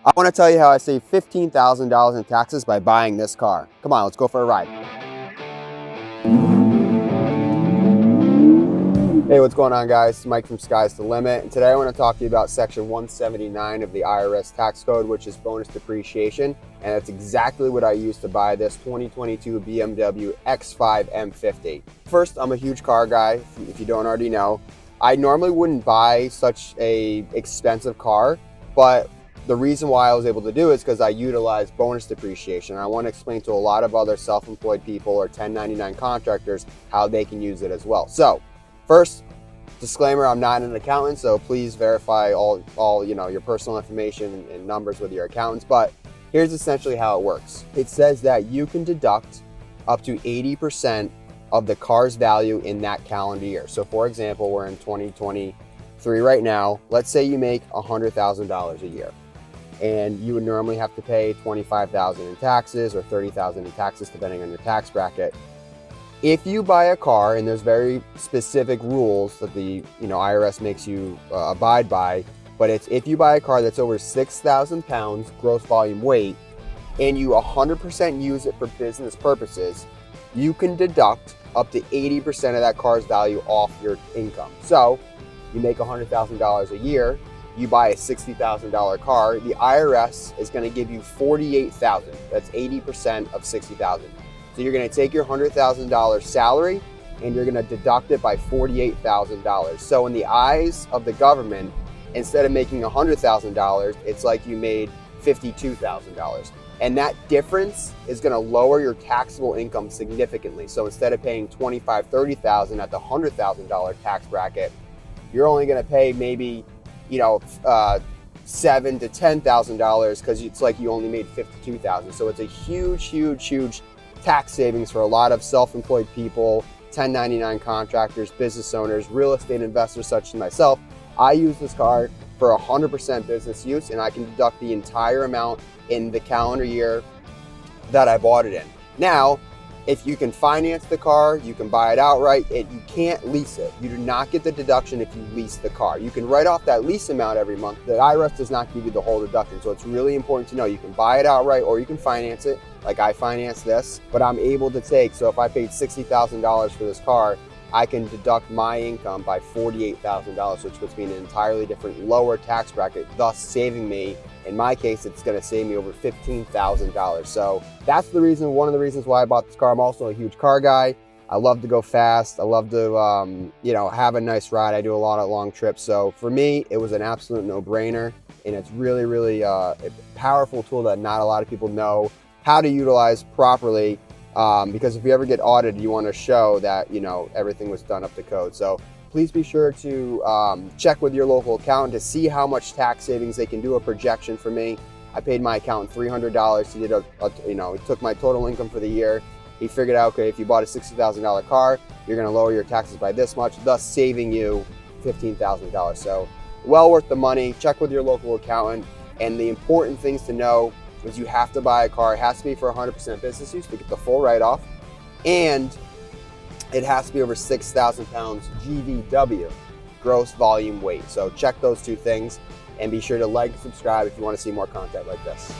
I want to tell you how I saved $15,000 in taxes by buying this car. Come on, let's go for a ride. Hey, what's going on, guys? It's Mike from Sky's the Limit, and today I want to talk to you about Section 179 of the IRS tax code, which is bonus depreciation, and that's exactly what I used to buy this 2022 BMW X5 M50. First, I'm a huge car guy, if you don't already know. I normally wouldn't buy such a expensive car, but the reason why I was able to do it is because I utilized bonus depreciation. I want to explain to a lot of other self-employed people or 1099 contractors how they can use it as well. So, first, disclaimer, I'm not an accountant, so please verify all your personal information and numbers with your accountants. But here's essentially how it works. It says that you can deduct up to 80% of the car's value in that calendar year. So for example, we're in 2023 right now. Let's say you make $100,000 a year, and you would normally have to pay $25,000 in taxes or $30,000 in taxes, depending on your tax bracket. If you buy a car, and there's very specific rules that the IRS makes you abide by, but it's if you buy a car that's over 6,000 pounds gross volume weight, and you 100% use it for business purposes, you can deduct up to 80% of that car's value off your income. So you make $100,000 a year, you buy a $60,000 car, the IRS is going to give you $48,000. That's 80% of $60,000. So you're going to take your $100,000 salary and you're going to deduct it by $48,000. So in the eyes of the government, instead of making $100,000, it's like you made $52,000. And that difference is going to lower your taxable income significantly. So instead of paying $25,000, $30,000 at the $100,000 tax bracket, you're only going to pay maybe $7,000 to $10,000 because it's like you only made $52,000. So it's a huge tax savings for a lot of self-employed people, 1099 contractors, business owners, real estate investors such as myself. I use this car for 100% business use, and I can deduct the entire amount in the calendar year that I bought it in. Now, if you can finance the car, you can buy it outright, and you can't lease it. You do not get the deduction if you lease the car. You can write off that lease amount every month. The IRS does not give you the whole deduction, so it's really important to know you can buy it outright or you can finance it, like I financed this, but I'm able to take, so if I paid $60,000 for this car, I can deduct my income by $48,000, which puts me in an entirely different lower tax bracket, thus saving me, in my case, it's gonna save me over $15,000. So that's one of the reasons why I bought this car. I'm also a huge car guy. I love to go fast. I love to, have a nice ride. I do a lot of long trips. So for me, it was an absolute no-brainer, and it's really a powerful tool that not a lot of people know how to utilize properly. Because if you ever get audited, you want to show that everything was done up to code. So please be sure to check with your local accountant to see how much tax savings they can do a projection for me. I paid my accountant $300. He did he took my total income for the year. He figured out, okay, if you bought a $60,000 car, you're going to lower your taxes by this much, thus saving you $15,000. So well worth the money. Check with your local accountant. And the important things to know is you have to buy a car. It has to be for 100% business use to get the full write-off, and it has to be over 6,000 pounds GVW, gross volume weight. So check those two things, and be sure to like and subscribe if you want to see more content like this.